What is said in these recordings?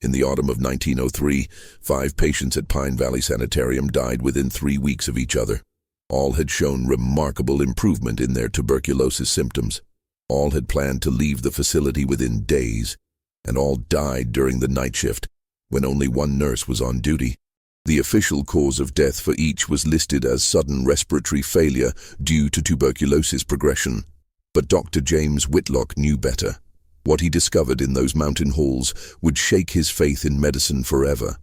In the autumn of 1903, 5 patients at Pine Valley Sanitarium died within 3 weeks of each other. All had shown remarkable improvement in their tuberculosis symptoms. All had planned to leave the facility within days, and all died during the night shift, when only one nurse was on duty. The official cause of death for each was listed as sudden respiratory failure due to tuberculosis progression. But Dr. James Whitlock knew better. What he discovered in those mountain halls would shake his faith in medicine forever.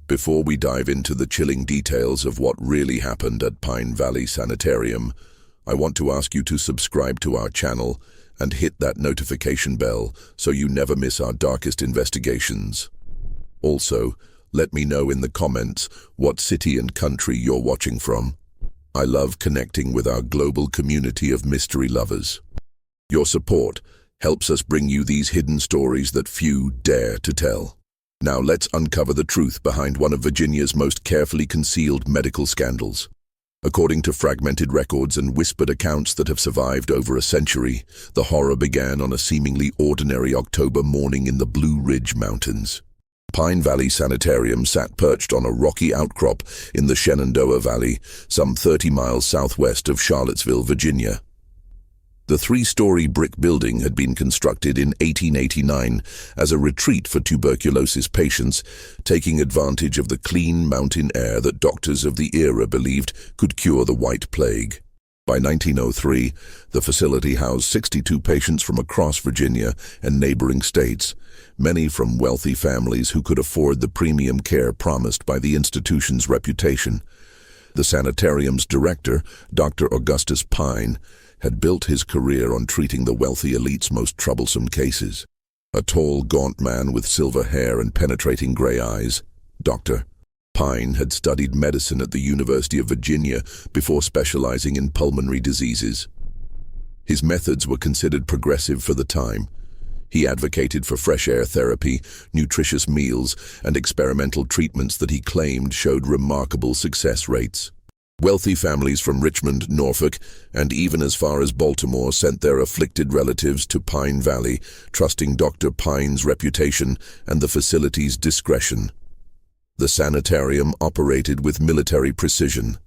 Before we dive into the chilling details of what really happened at Pine Valley Sanitarium, I want to ask you to subscribe to our channel and hit that notification bell so you never miss our darkest investigations. Also, let me know in the comments what city and country you're watching from. I love connecting with our global community of mystery lovers. Your support helps us bring you these hidden stories that few dare to tell. Now let's uncover the truth behind one of Virginia's most carefully concealed medical scandals. According to fragmented records and whispered accounts that have survived over a century, the horror began on a seemingly ordinary October morning in the Blue Ridge Mountains. Pine Valley Sanitarium sat perched on a rocky outcrop in the Shenandoah Valley, some 30 miles southwest of Charlottesville, Virginia. The 3-story brick building had been constructed in 1889 as a retreat for tuberculosis patients, taking advantage of the clean mountain air that doctors of the era believed could cure the White Plague. By 1903, the facility housed 62 patients from across Virginia and neighboring states, many from wealthy families who could afford the premium care promised by the institution's reputation. The sanitarium's director, Dr. Augustus Pine, had built his career on treating the wealthy elite's most troublesome cases. A tall, gaunt man with silver hair and penetrating gray eyes, Dr. Pine had studied medicine at the University of Virginia before specializing in pulmonary diseases. His methods were considered progressive for the time. He advocated for fresh air therapy, nutritious meals, and experimental treatments that he claimed showed remarkable success rates. Wealthy families from Richmond, Norfolk, and even as far as Baltimore sent their afflicted relatives to Pine Valley, trusting Dr. Pine's reputation and the facility's discretion. The sanitarium operated with military precision.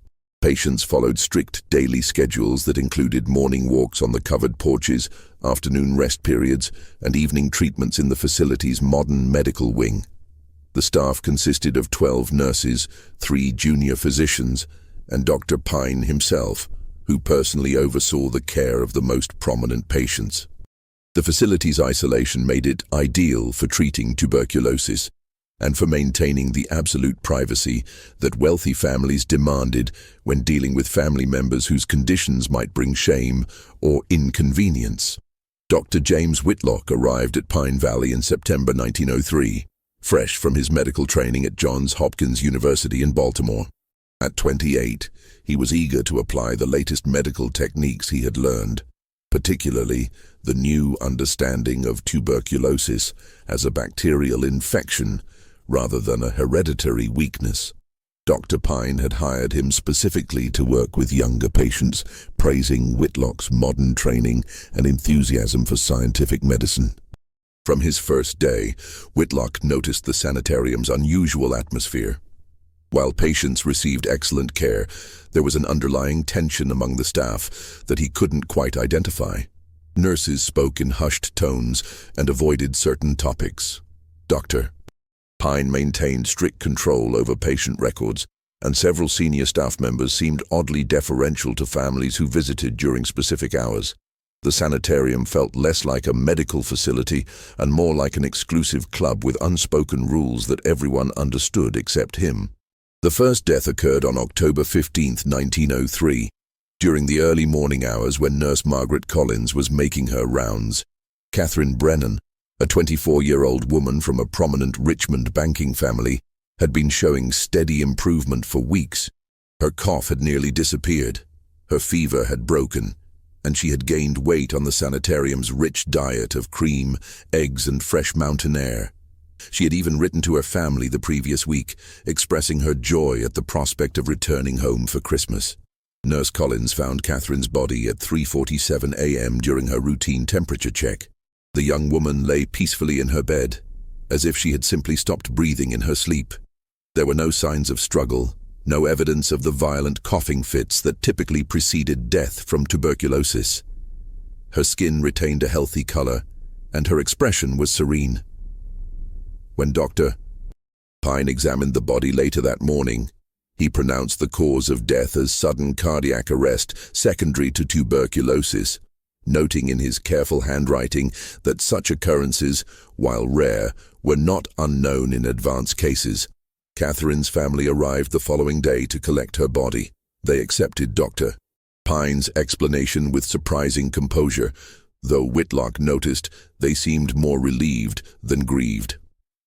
Patients followed strict daily schedules that included morning walks on the covered porches, afternoon rest periods, and evening treatments in the facility's modern medical wing. The staff consisted of 12 nurses, 3 junior physicians, and Dr. Pine himself, who personally oversaw the care of the most prominent patients. The facility's isolation made it ideal for treating tuberculosis and for maintaining the absolute privacy that wealthy families demanded when dealing with family members whose conditions might bring shame or inconvenience. Dr. James Whitlock arrived at Pine Valley in September 1903, fresh from his medical training at Johns Hopkins University in Baltimore. At 28, he was eager to apply the latest medical techniques he had learned, particularly the new understanding of tuberculosis as a bacterial infection rather than a hereditary weakness. Dr. Pine had hired him specifically to work with younger patients, praising Whitlock's modern training and enthusiasm for scientific medicine. From his first day, Whitlock noticed the sanitarium's unusual atmosphere. While patients received excellent care, there was an underlying tension among the staff that he couldn't quite identify. Nurses spoke in hushed tones and avoided certain topics. Dr. Pine maintained strict control over patient records, and several senior staff members seemed oddly deferential to families who visited during specific hours. The sanitarium felt less like a medical facility and more like an exclusive club with unspoken rules that everyone understood except him. The first death occurred on October 15, 1903, during the early morning hours when Nurse Margaret Collins was making her rounds. Catherine Brennan, a 24-year-old woman from a prominent Richmond banking family, had been showing steady improvement for weeks. Her cough had nearly disappeared, her fever had broken, and she had gained weight on the sanitarium's rich diet of cream, eggs, and fresh mountain air. She had even written to her family the previous week, expressing her joy at the prospect of returning home for Christmas. Nurse Collins found Catherine's body at 3:47 a.m. during her routine temperature check. The young woman lay peacefully in her bed, as if she had simply stopped breathing in her sleep. There were no signs of struggle, no evidence of the violent coughing fits that typically preceded death from tuberculosis. Her skin retained a healthy color, and her expression was serene. When Dr. Pine examined the body later that morning, he pronounced the cause of death as sudden cardiac arrest secondary to tuberculosis, noting in his careful handwriting that such occurrences, while rare, were not unknown in advanced cases. Catherine's family arrived the following day to collect her body. They accepted Dr. Pine's explanation with surprising composure, though Whitlock noticed they seemed more relieved than grieved.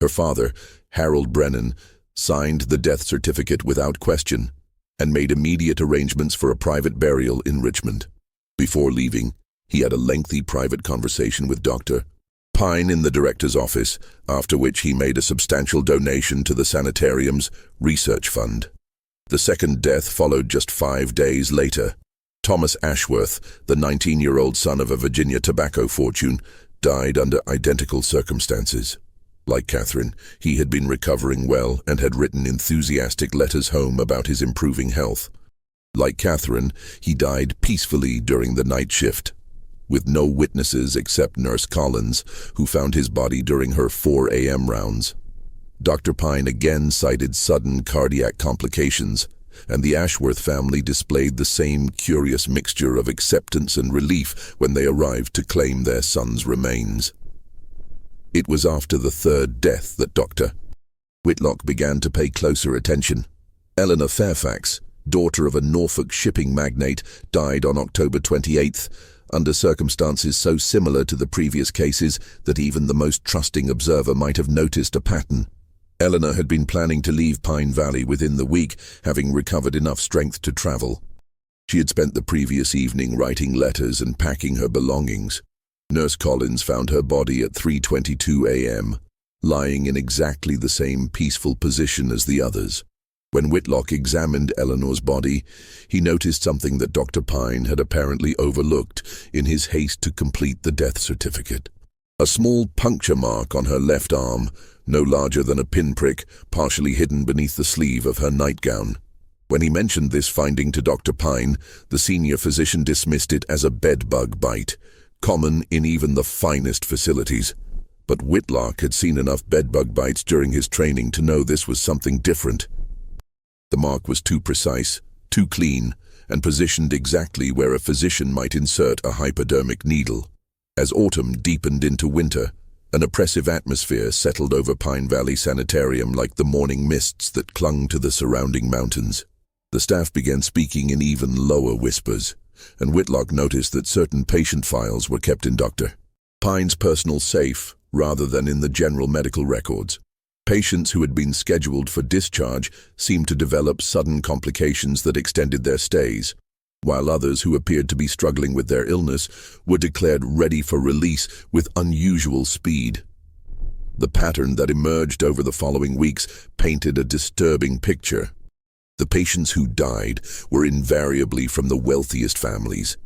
Her father, Harold Brennan, signed the death certificate without question and made immediate arrangements for a private burial in Richmond. Before leaving, he had a lengthy private conversation with Dr. Pine in the director's office, after which he made a substantial donation to the Sanitarium's research fund. The second death followed just 5 days later. Thomas Ashworth, the 19-year-old son of a Virginia tobacco fortune, died under identical circumstances. Like Catherine, he had been recovering well and had written enthusiastic letters home about his improving health. Like Catherine, he died peacefully during the night shift, with no witnesses except Nurse Collins, who found his body during her 4 a.m. rounds. Dr. Pine again cited sudden cardiac complications, and the Ashworth family displayed the same curious mixture of acceptance and relief when they arrived to claim their son's remains. It was after the third death that Dr. Whitlock began to pay closer attention. Eleanor Fairfax, daughter of a Norfolk shipping magnate, died on October 28th, under circumstances so similar to the previous cases that even the most trusting observer might have noticed a pattern. Eleanor had been planning to leave Pine Valley within the week, having recovered enough strength to travel. She had spent the previous evening writing letters and packing her belongings. Nurse Collins found her body at 3:22 a.m., lying in exactly the same peaceful position as the others. When Whitlock examined Eleanor's body, he noticed something that Dr. Pine had apparently overlooked in his haste to complete the death certificate. A small puncture mark on her left arm, no larger than a pinprick, partially hidden beneath the sleeve of her nightgown. When he mentioned this finding to Dr. Pine, the senior physician dismissed it as a bedbug bite, common in even the finest facilities. But Whitlock had seen enough bedbug bites during his training to know this was something different. The mark was too precise, too clean, and positioned exactly where a physician might insert a hypodermic needle. As autumn deepened into winter, an oppressive atmosphere settled over Pine Valley Sanitarium like the morning mists that clung to the surrounding mountains. The staff began speaking in even lower whispers, and Whitlock noticed that certain patient files were kept in Dr. Pine's personal safe rather than in the general medical records. Patients who had been scheduled for discharge seemed to develop sudden complications that extended their stays, while others who appeared to be struggling with their illness were declared ready for release with unusual speed. The pattern that emerged over the following weeks painted a disturbing picture. The patients who died were invariably from the wealthiest families.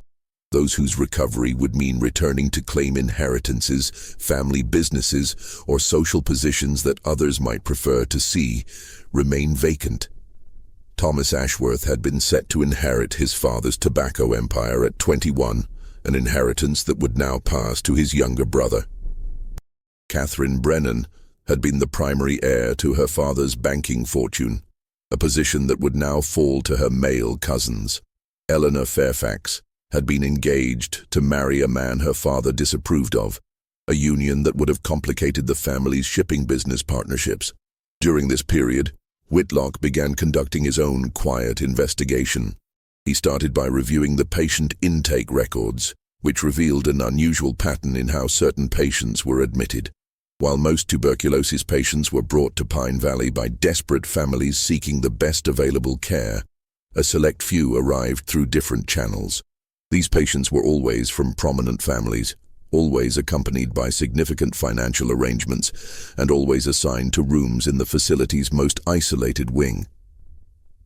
Those whose recovery would mean returning to claim inheritances, family businesses, or social positions that others might prefer to see remain vacant. Thomas Ashworth had been set to inherit his father's tobacco empire at 21, an inheritance that would now pass to his younger brother. Catherine Brennan had been the primary heir to her father's banking fortune, a position that would now fall to her male cousins. Eleanor Fairfax had been engaged to marry a man her father disapproved of, a union that would have complicated the family's shipping business partnerships. During this period, Whitlock began conducting his own quiet investigation. He started by reviewing the patient intake records, which revealed an unusual pattern in how certain patients were admitted. While most tuberculosis patients were brought to Pine Valley by desperate families seeking the best available care, a select few arrived through different channels. These patients were always from prominent families, always accompanied by significant financial arrangements, and always assigned to rooms in the facility's most isolated wing.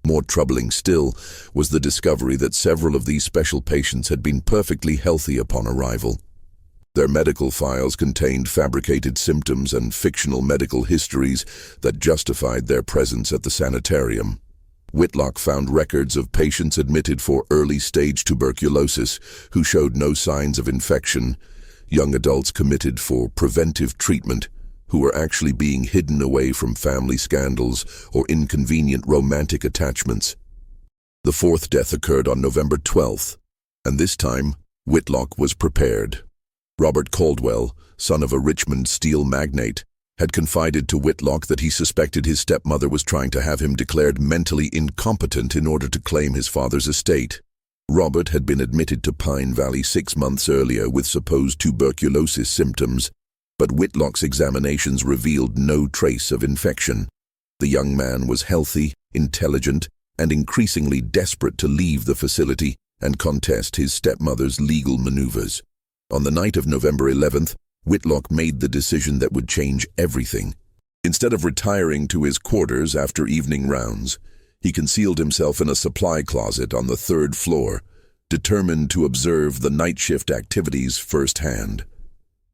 More troubling still was the discovery that several of these special patients had been perfectly healthy upon arrival. Their medical files contained fabricated symptoms and fictional medical histories that justified their presence at the sanitarium. Whitlock found records of patients admitted for early-stage tuberculosis who showed no signs of infection, young adults committed for preventive treatment who were actually being hidden away from family scandals or inconvenient romantic attachments. The fourth death occurred on November 12th, and this time, Whitlock was prepared. Robert Caldwell, son of a Richmond steel magnate, had confided to Whitlock that he suspected his stepmother was trying to have him declared mentally incompetent in order to claim his father's estate. Robert had been admitted to Pine Valley 6 months earlier with supposed tuberculosis symptoms, but Whitlock's examinations revealed no trace of infection. The young man was healthy, intelligent, and increasingly desperate to leave the facility and contest his stepmother's legal maneuvers. On the night of November 11th, Whitlock made the decision that would change everything. Instead of retiring to his quarters after evening rounds, he concealed himself in a supply closet on the 3rd floor, determined to observe the night shift activities firsthand.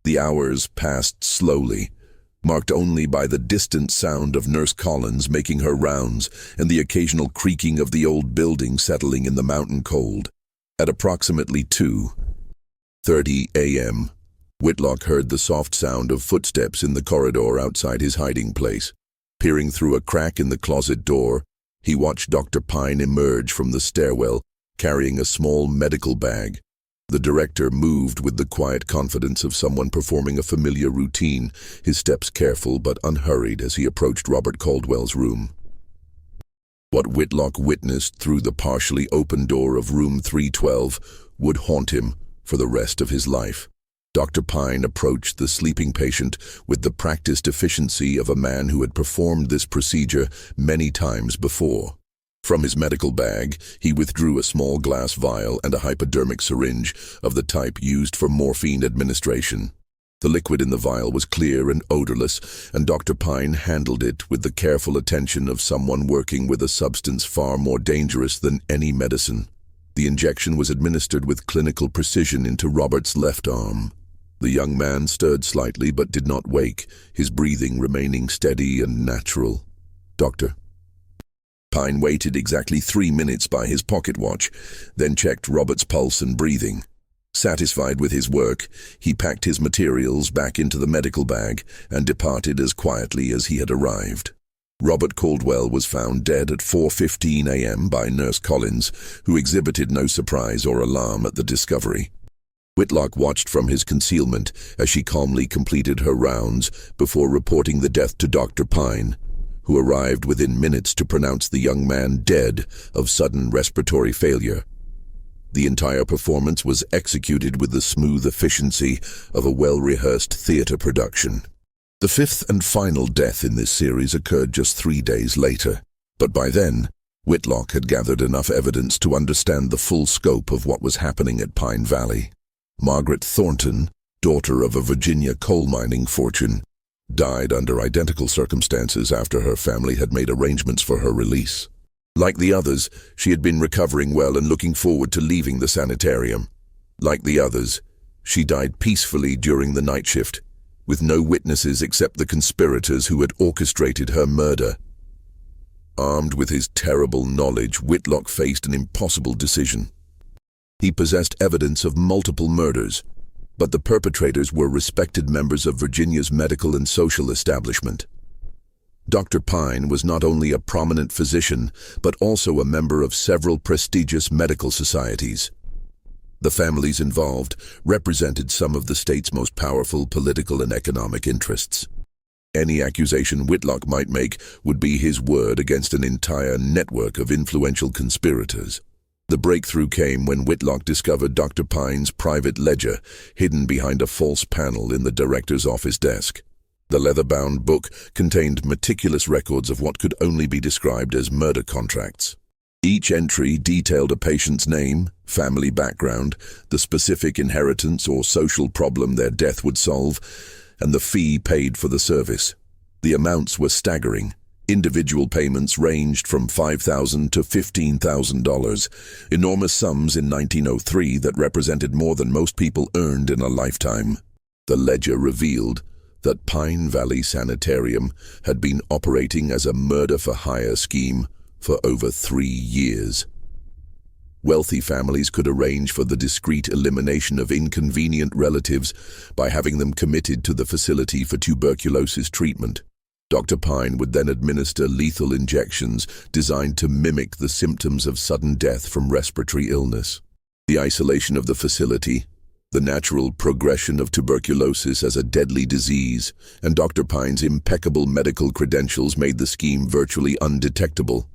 The hours passed slowly, marked only by the distant sound of Nurse Collins making her rounds and the occasional creaking of the old building settling in the mountain cold. At approximately 2:30 a.m., Whitlock heard the soft sound of footsteps in the corridor outside his hiding place. Peering through a crack in the closet door, he watched Dr. Pine emerge from the stairwell, carrying a small medical bag. The director moved with the quiet confidence of someone performing a familiar routine, his steps careful but unhurried as he approached Robert Caldwell's room. What Whitlock witnessed through the partially open door of room 312 would haunt him for the rest of his life. Dr. Pine approached the sleeping patient with the practiced efficiency of a man who had performed this procedure many times before. From his medical bag, he withdrew a small glass vial and a hypodermic syringe of the type used for morphine administration. The liquid in the vial was clear and odorless, and Dr. Pine handled it with the careful attention of someone working with a substance far more dangerous than any medicine. The injection was administered with clinical precision into Robert's left arm. The young man stirred slightly but did not wake, his breathing remaining steady and natural. "Doctor?" Pine waited exactly 3 minutes by his pocket watch, then checked Robert's pulse and breathing. Satisfied with his work, he packed his materials back into the medical bag and departed as quietly as he had arrived. Robert Caldwell was found dead at 4:15 a.m. by Nurse Collins, who exhibited no surprise or alarm at the discovery. Whitlock watched from his concealment as she calmly completed her rounds before reporting the death to Dr. Pine, who arrived within minutes to pronounce the young man dead of sudden respiratory failure. The entire performance was executed with the smooth efficiency of a well-rehearsed theater production. The fifth and final death in this series occurred just 3 days later, but by then, Whitlock had gathered enough evidence to understand the full scope of what was happening at Pine Valley. Margaret Thornton, daughter of a Virginia coal mining fortune, died under identical circumstances after her family had made arrangements for her release. Like the others, she had been recovering well and looking forward to leaving the sanitarium. Like the others, she died peacefully during the night shift, with no witnesses except the conspirators who had orchestrated her murder. Armed with his terrible knowledge, Whitlock faced an impossible decision. He possessed evidence of multiple murders, but the perpetrators were respected members of Virginia's medical and social establishment. Dr. Pine was not only a prominent physician, but also a member of several prestigious medical societies. The families involved represented some of the state's most powerful political and economic interests. Any accusation Whitlock might make would be his word against an entire network of influential conspirators. The breakthrough came when Whitlock discovered Dr. Pine's private ledger hidden behind a false panel in the director's office desk. The leather-bound book contained meticulous records of what could only be described as murder contracts. Each entry detailed a patient's name, family background, the specific inheritance or social problem their death would solve, and the fee paid for the service. The amounts were staggering. Individual payments ranged from $5,000 to $15,000, enormous sums in 1903 that represented more than most people earned in a lifetime. The ledger revealed that Pine Valley Sanitarium had been operating as a murder-for-hire scheme for over 3 years. Wealthy families could arrange for the discreet elimination of inconvenient relatives by having them committed to the facility for tuberculosis treatment. Dr. Pine would then administer lethal injections designed to mimic the symptoms of sudden death from respiratory illness. The isolation of the facility, the natural progression of tuberculosis as a deadly disease, and Dr. Pine's impeccable medical credentials made the scheme virtually undetectable.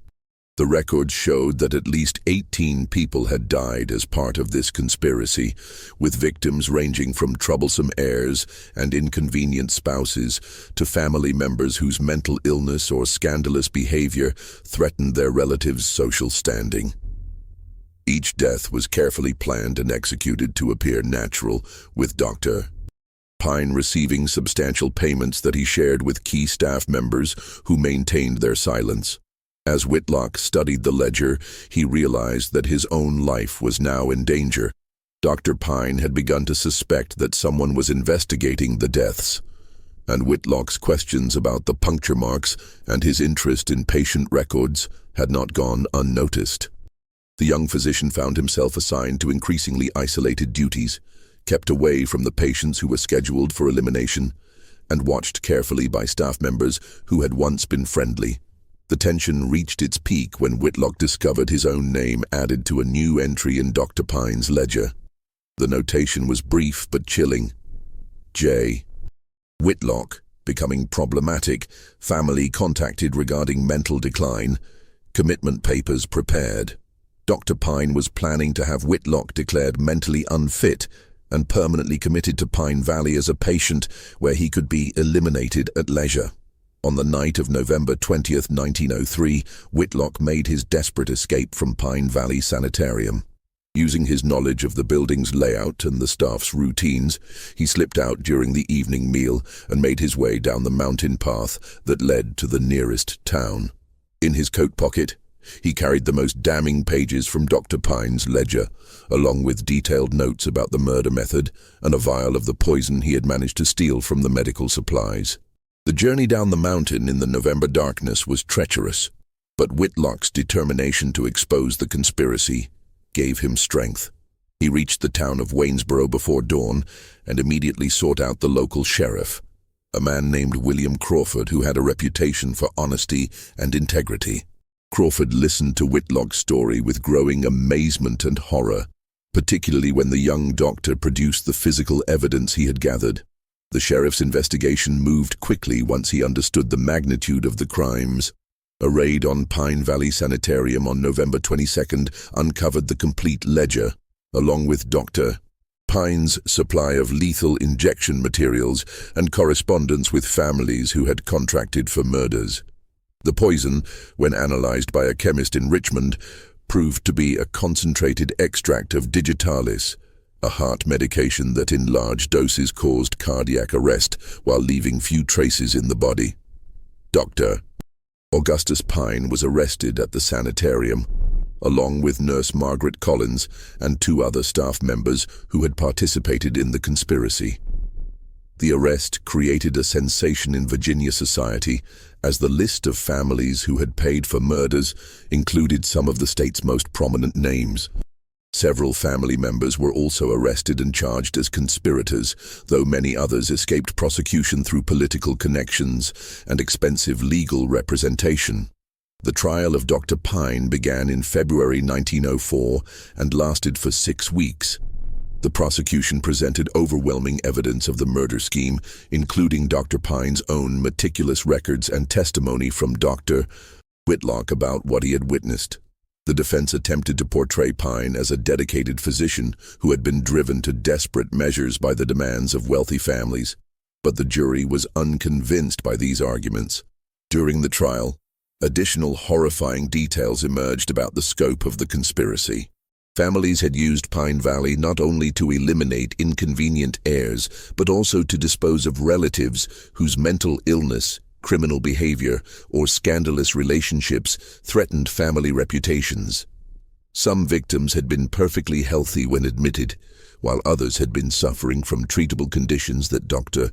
The records showed that at least 18 people had died as part of this conspiracy, with victims ranging from troublesome heirs and inconvenient spouses to family members whose mental illness or scandalous behavior threatened their relatives' social standing. Each death was carefully planned and executed to appear natural, with Dr. Pine receiving substantial payments that he shared with key staff members who maintained their silence. As Whitlock studied the ledger, he realized that his own life was now in danger. Dr. Pine had begun to suspect that someone was investigating the deaths, and Whitlock's questions about the puncture marks and his interest in patient records had not gone unnoticed. The young physician found himself assigned to increasingly isolated duties, kept away from the patients who were scheduled for elimination, and watched carefully by staff members who had once been friendly. The tension reached its peak when Whitlock discovered his own name added to a new entry in Dr. Pine's ledger. The notation was brief but chilling. J. Whitlock, becoming problematic, family contacted regarding mental decline, commitment papers prepared. Dr. Pine was planning to have Whitlock declared mentally unfit and permanently committed to Pine Valley as a patient where he could be eliminated at leisure. On the night of November 20th, 1903, Whitlock made his desperate escape from Pine Valley Sanitarium. Using his knowledge of the building's layout and the staff's routines, he slipped out during the evening meal and made his way down the mountain path that led to the nearest town. In his coat pocket, he carried the most damning pages from Dr. Pine's ledger, along with detailed notes about the murder method and a vial of the poison he had managed to steal from the medical supplies. The journey down the mountain in the November darkness was treacherous, but Whitlock's determination to expose the conspiracy gave him strength. He reached the town of Waynesboro before dawn and immediately sought out the local sheriff, a man named William Crawford who had a reputation for honesty and integrity. Crawford listened to Whitlock's story with growing amazement and horror, particularly when the young doctor produced the physical evidence he had gathered. The sheriff's investigation moved quickly once he understood the magnitude of the crimes. A raid on Pine Valley Sanitarium on November 22nd uncovered the complete ledger, along with Dr. Pine's supply of lethal injection materials and correspondence with families who had contracted for murders. The poison, when analyzed by a chemist in Richmond, proved to be a concentrated extract of digitalis, a heart medication that in large doses caused cardiac arrest while leaving few traces in the body. Dr. Augustus Pine was arrested at the sanitarium, along with nurse Margaret Collins and 2 other staff members who had participated in the conspiracy. The arrest created a sensation in Virginia society, as the list of families who had paid for murders included some of the state's most prominent names. Several family members were also arrested and charged as conspirators, though many others escaped prosecution through political connections and expensive legal representation. The trial of Dr. Pine began in February 1904 and lasted for 6 weeks. The prosecution presented overwhelming evidence of the murder scheme, including Dr. Pine's own meticulous records and testimony from Dr. Whitlock about what he had witnessed. The defense attempted to portray Pine as a dedicated physician who had been driven to desperate measures by the demands of wealthy families, but the jury was unconvinced by these arguments. During the trial, additional horrifying details emerged about the scope of the conspiracy. Families had used Pine Valley not only to eliminate inconvenient heirs, but also to dispose of relatives whose mental illness, criminal behavior, or scandalous relationships threatened family reputations. Some victims had been perfectly healthy when admitted, while others had been suffering from treatable conditions that Dr.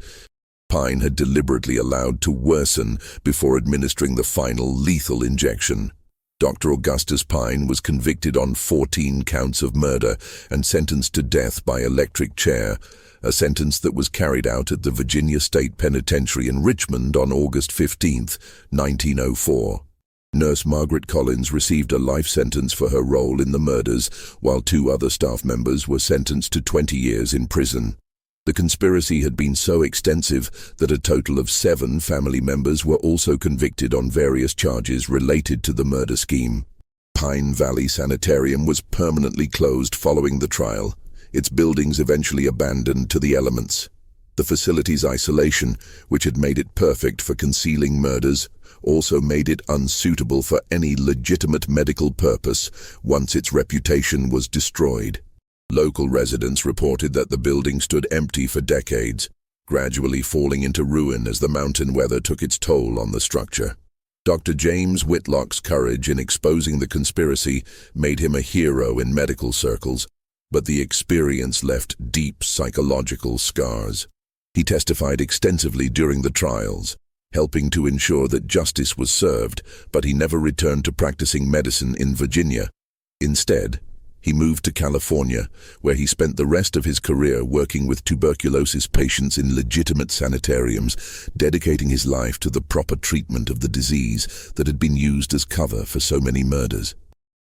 Pine had deliberately allowed to worsen before administering the final lethal injection. Dr. Augustus Pine was convicted on 14 counts of murder and sentenced to death by electric chair, a sentence that was carried out at the Virginia State Penitentiary in Richmond on August 15, 1904. Nurse Margaret Collins received a life sentence for her role in the murders, while 2 other staff members were sentenced to 20 years in prison. The conspiracy had been so extensive that a total of 7 family members were also convicted on various charges related to the murder scheme. Pine Valley Sanitarium was permanently closed following the trial, its buildings eventually abandoned to the elements. The facility's isolation, which had made it perfect for concealing murders, also made it unsuitable for any legitimate medical purpose once its reputation was destroyed. Local residents reported that the building stood empty for decades, gradually falling into ruin as the mountain weather took its toll on the structure. Dr. James Whitlock's courage in exposing the conspiracy made him a hero in medical circles, but the experience left deep psychological scars. He testified extensively during the trials, helping to ensure that justice was served, but he never returned to practicing medicine in Virginia. Instead, he moved to California, where he spent the rest of his career working with tuberculosis patients in legitimate sanitariums, dedicating his life to the proper treatment of the disease that had been used as cover for so many murders.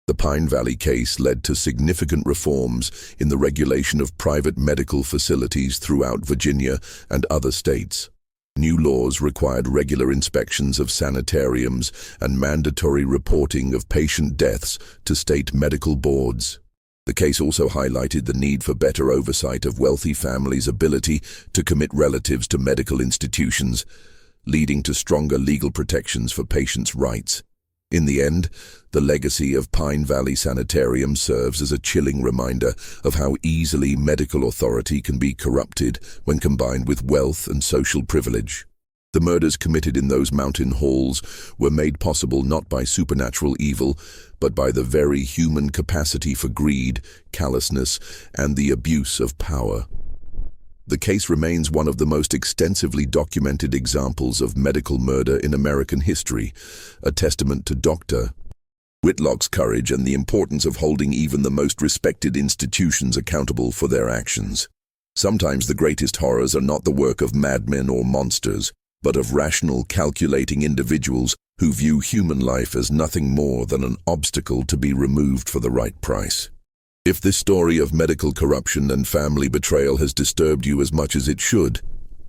The Pine Valley case led to significant reforms in the regulation of private medical facilities throughout Virginia and other states. New laws required regular inspections of sanitariums and mandatory reporting of patient deaths to state medical boards. The case also highlighted the need for better oversight of wealthy families' ability to commit relatives to medical institutions, leading to stronger legal protections for patients' rights. In the end, the legacy of Pine Valley Sanitarium serves as a chilling reminder of how easily medical authority can be corrupted when combined with wealth and social privilege. The murders committed in those mountain halls were made possible not by supernatural evil, but by the very human capacity for greed, callousness, and the abuse of power. The case remains one of the most extensively documented examples of medical murder in American history, a testament to Dr. Whitlock's courage and the importance of holding even the most respected institutions accountable for their actions. Sometimes the greatest horrors are not the work of madmen or monsters, but of rational, calculating individuals who view human life as nothing more than an obstacle to be removed for the right price. If this story of medical corruption and family betrayal has disturbed you as much as it should,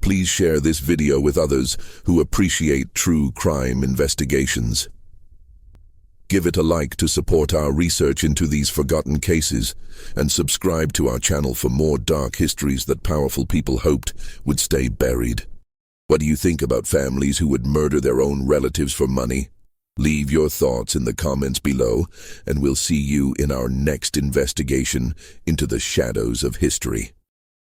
please share this video with others who appreciate true crime investigations. Give it a like to support our research into these forgotten cases, and subscribe to our channel for more dark histories that powerful people hoped would stay buried. What do you think about families who would murder their own relatives for money? Leave your thoughts in the comments below, and we'll see you in our next investigation into the shadows of history.